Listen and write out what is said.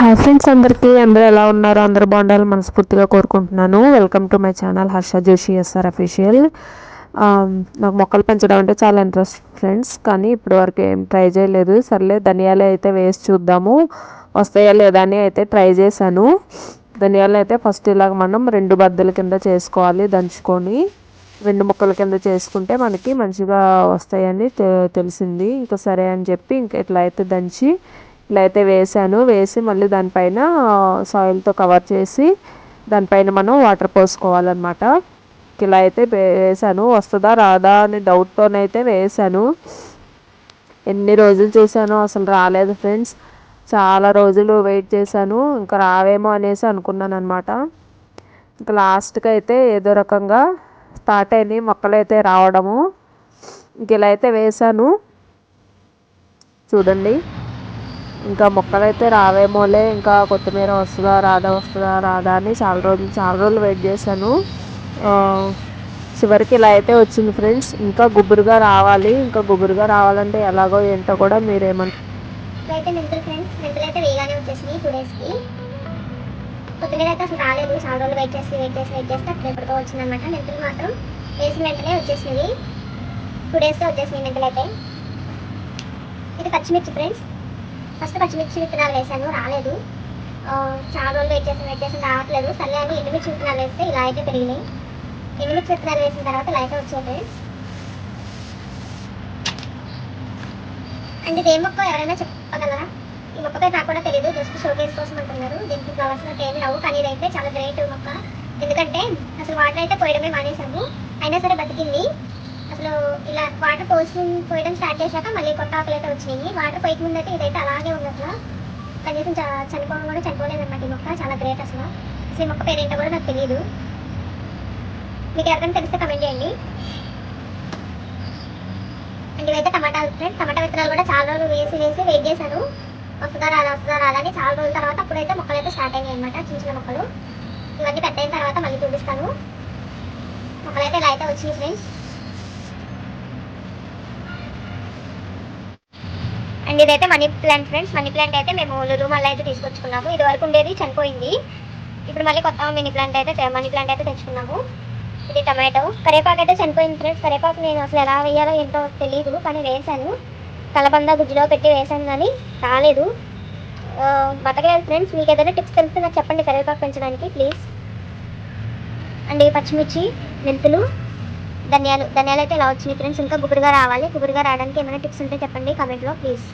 Hi friends, అందరూ ఎలా ఉన్నారు? అందరూ బాగుండాలని మనస్ఫూర్తిగా కోరుకుంటున్నాను. Welcome to my channel Harsha Joshi SR official. నాకు మొక్కలు పెంచడం అంటే చాలా ఇంట్రెస్ట్ ఫ్రెండ్స్, కానీ ఇప్పటి వరకు ఏం ట్రై చేయలేదు. సర్లే ధనియాలు అయితే వేసి చూద్దాము, వస్తాయా లేదా అని అయితే ట్రై చేశాను. ధనియాలు అయితే ఫస్ట్ ఇలాగ మనం 2 బద్దల కింద చేసుకోవాలి. దంచుకొని 2 ముక్కల కింద చేసుకుంటే మనకి మంచిగా వస్తాయని తెలిసింది. ఇంకా సరే అని చెప్పి ఇంకా ఇట్లా అయితే దంచి ఇలా అయితే వేసి మళ్ళీ దానిపైన సాయిల్తో కవర్ చేసి దానిపైన మనం వాటర్ పోసుకోవాలన్నమాట. ఇలా అయితే వేసాను. వస్తుందా రాదా అని డౌట్తోనైతే వేసాను. ఎన్ని రోజులు చూసానో అసలు రాలేదు ఫ్రెండ్స్. చాలా రోజులు వెయిట్ చేశాను, ఇంకా రావేమో అనేసి అనుకున్నాను అనమాట. ఇంకా లాస్ట్కి అయితే ఏదో రకంగా స్టార్ట్ అయినాయి మొక్కలు అయితే రావడము. ఇంక ఇలా అయితే వేసాను చూడండి. ఇంకా మొక్కలు అయితే రావేమోలే, ఇంకా కొత్తిమీర వస్తుందా రాదా అని చాలా రోజులు వెయిట్ చేశాను. చివరికి ఇలా అయితే వచ్చింది ఫ్రెండ్స్. ఇంకా గుబురుగా రావాలి. ఇంకా గుబురుగా రావాలంటే ఎలాగో ఏంటో కూడా మీరేమంటారు? అయితే మెంతులు ఫ్రెండ్స్, మెంతులు అయితే వేగానే వచ్చేసినాయి 2 డేస్కి. కొత్తిమీర అయితే అసలు రాలేదు. చాలా రోజులు వెయిట్ చేస్తే అప్పుడు ఎప్పటికో వచ్చిందనమాట. మెంతులు మాత్రం వేసిన వెంటనే వచ్చేసినాయి. 2 డేస్లో వచ్చేసినాయి మెంతులు అయితే. ఇది పచ్చిమిర్చి ఫ్రెండ్స్. ఫస్ట్ పచ్చిమిర్చి విత్తనాలు వేసాను, రాలేదు. చాలా రోజులు వెయిట్ చేసి రావట్లేదు. సర్లే అని ఎండుమిర్చి విత్తనాలు వేస్తే ఇలా అయితే పెరిగినాయి. ఎండుమిర్చి విత్తనాలు వేసిన తర్వాత ఇలా అయితే వచ్చాయి ఫ్రెండ్స్. అండ్ ఇది ఏ మొక్క ఎవరైనా చెప్పగలరా? ఈ మొక్కపై నాకు కూడా తెలియదు, జస్ట్ షోకేస్ కోసం అంటున్నారు. దీనికి ఫ్లవర్స్ నాకు ఏమి రావు, కానీ ఇదైతే చాలా గ్రేట్ మొక్క. ఎందుకంటే అసలు వాటర్ అయితే పోయడమే మానేసాము, అయినా సరే బతికింది. అసలు ఇలా వాటర్ పోయడం స్టార్ట్ చేశాక మళ్ళీ కొత్త ఆకులు అయితే వచ్చినాయి. వాటర్ పోయక ముందు అయితే ఇదైతే అలాగే ఉంది. అసలు కనీసం చనిపోవడం కూడా చనిపోలేదన్నమాట. ఈ మొక్క చాలా గ్రేట్. అసలు ఈ మొక్క పేరేంటో కూడా నాకు తెలియదు. మీకు ఎవరికైనా తెలిస్తే కమెంట్ చేయండి. అండ్ ఇవైతే టమాటాలు ఫ్రెండ్స్. టమాటా విత్తనాలు కూడా చాలా రోజులు వేసి వెయిట్ చేశాను, వస్తుందా రాదా అని. చాలా రోజుల తర్వాత అప్పుడైతే మొక్కలు అయితే స్టార్ట్ అయినాయి అనమాట, చిన్న మొక్కలు. ఇవన్నీ పెద్ద అయిన తర్వాత మళ్ళీ చూపిస్తాను. మొక్కలు అయితే ఇలా అయితే వచ్చినాయి ఫ్రెండ్స్. అండ్ ఇదైతే money plant friends. Money plant అయితే మేము లులు మళ్ళీ అయితే తీసుకొచ్చుకున్నాము. ఇది వరకు ఉండేది చనిపోయింది, ఇప్పుడు మళ్ళీ కొత్త మనీ ప్లాంట్ అయితే తెచ్చుకున్నాము. ఇది టమాటో. కరివేపాకు అయితే చనిపోయింది ఫ్రెండ్స్. కరివేపాకు నేను అసలు ఎలా వేయాలో ఏంటో తెలియదు, కానీ వేసాను. కలబంద గుజ్జులో పెట్టి వేసాను, కానీ రాలేదు, బతకలేదు ఫ్రెండ్స్. మీకు ఏదైనా టిప్స్ తెలిస్తే నాకు చెప్పండి కరివేపాకు పెంచడానికి ప్లీజ్. అండ్ పచ్చిమిర్చి, మెంతులు, ధనియాలు అయితే ఇలా వచ్చినాయి ఫ్రెండ్స్. ఇంకా గుబురుగా రావాలి. గుబురుగా రావడానికి ఏమైనా టిప్స్ ఉంటే చెప్పండి కమెంట్లో ప్లీజ్.